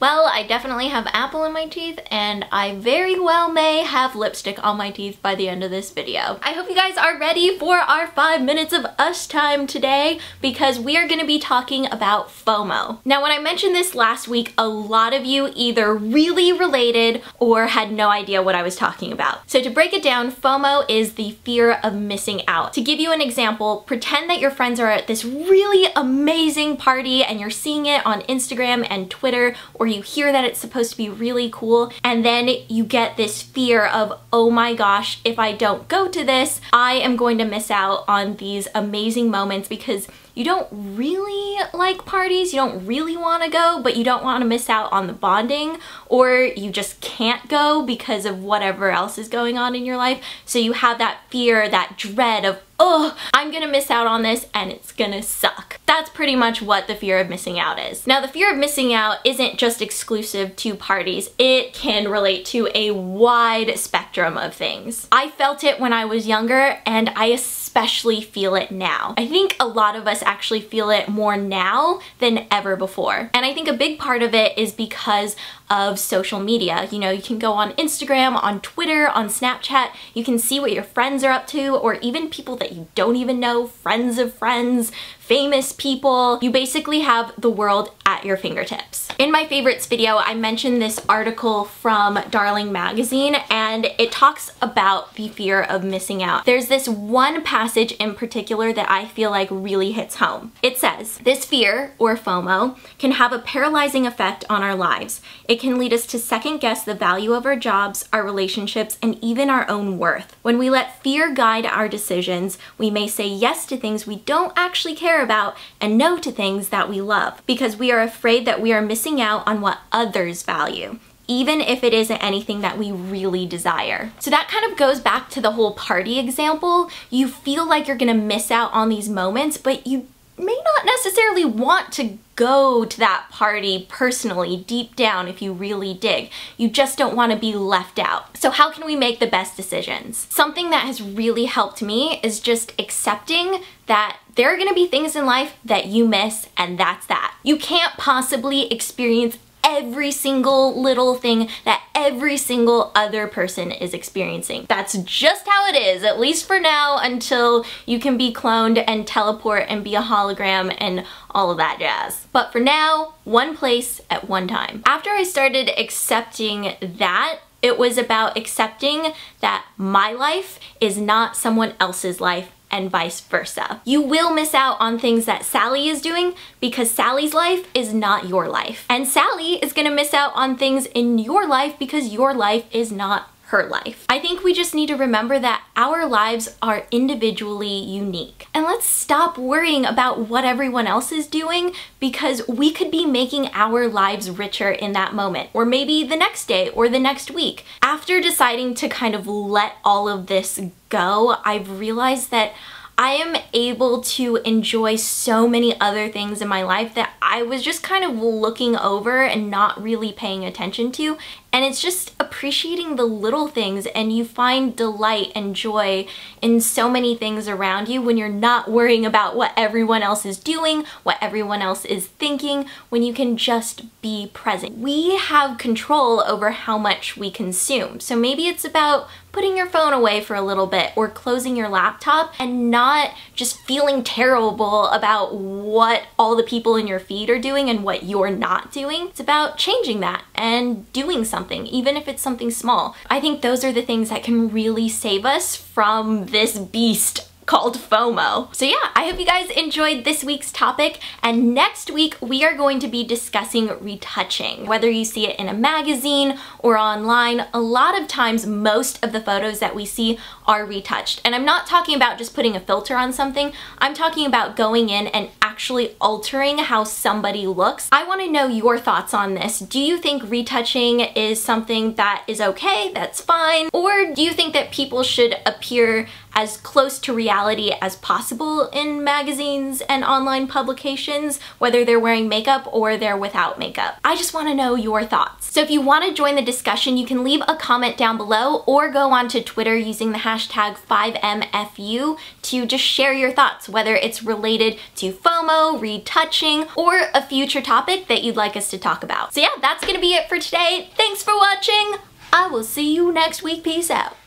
Well, I definitely have apple in my teeth, and I very well may have lipstick on my teeth by the end of this video. I hope you guys are ready for our 5 minutes of us time today, because we are gonna be talking about FOMO. Now, when I mentioned this last week, a lot of you either really related or had no idea what I was talking about. So to break it down, FOMO is the fear of missing out. To give you an example, pretend that your friends are at this really amazing party and you're seeing it on Instagram and Twitter, or you hear that it's supposed to be really cool, and then you get this fear of, oh my gosh, if I don't go to this, I am going to miss out on these amazing moments, because you don't really like parties, you don't really want to go, but you don't want to miss out on the bonding, or you just can't go because of whatever else is going on in your life. So you have that fear, that dread of, oh, I'm gonna miss out on this and it's gonna suck. That's pretty much what the fear of missing out is. Now, the fear of missing out isn't just exclusive to parties. It can relate to a wide spectrum of things. I felt it when I was younger, and I especially feel it now. I think a lot of us actually feel it more now than ever before. And I think a big part of it is because of social media. You know, you can go on Instagram, on Twitter, on Snapchat, you can see what your friends are up to, or even people that you don't even know, friends of friends, famous people. You basically have the world at your fingertips. In my favorites video, I mentioned this article from Darling magazine, and it talks about the fear of missing out. There's this one passage in particular that I feel like really hits home. It says, "This fear, or FOMO, can have a paralyzing effect on our lives. It can lead us to second guess the value of our jobs, our relationships, and even our own worth. When we let fear guide our decisions, we may say yes to things we don't actually care about and no to things that we love, because we are afraid that we are missing out on what others value, even if it isn't anything that we really desire." So that kind of goes back to the whole party example. You feel like you're gonna miss out on these moments, but you may not necessarily want to go to that party personally, deep down, if you really dig. You just don't want to be left out. So how can we make the best decisions? Something that has really helped me is just accepting that there are going to be things in life that you miss, and that's that. You can't possibly experience every single little thing that every single other person is experiencing. That's just how it is, at least for now, until you can be cloned and teleport and be a hologram and all of that jazz. But for now, one place at one time. After I started accepting that, it was about accepting that my life is not someone else's life, and vice versa. You will miss out on things that Sally is doing because Sally's life is not your life. And Sally is gonna miss out on things in your life because your life is not her life. I think we just need to remember that our lives are individually unique. And let's stop worrying about what everyone else is doing, because we could be making our lives richer in that moment, or maybe the next day or the next week. After deciding to kind of let all of this go, I've realized that I am able to enjoy so many other things in my life that I was just kind of looking over and not really paying attention to. And it's just appreciating the little things, and you find delight and joy in so many things around you when you're not worrying about what everyone else is doing, what everyone else is thinking, when you can just be present. We have control over how much we consume. So maybe it's about putting your phone away for a little bit, or closing your laptop and not just feeling terrible about what all the people in your feed are doing and what you're not doing. It's about changing that and doing something, even if it's something small. I think those are the things that can really save us from this beast called FOMO. So yeah, I hope you guys enjoyed this week's topic, and next week we are going to be discussing retouching. Whether you see it in a magazine or online, a lot of times most of the photos that we see are retouched. And I'm not talking about just putting a filter on something, I'm talking about going in and actually altering how somebody looks. I want to know your thoughts on this. Do you think retouching is something that is okay, that's fine? Or do you think that people should appear as close to reality reality as possible in magazines and online publications, whether they're wearing makeup or they're without makeup. I just want to know your thoughts. So if you want to join the discussion, you can leave a comment down below or go onto Twitter using the hashtag 5MFU to just share your thoughts, whether it's related to FOMO, retouching, or a future topic that you'd like us to talk about. So yeah, that's gonna be it for today. Thanks for watching. I will see you next week. Peace out.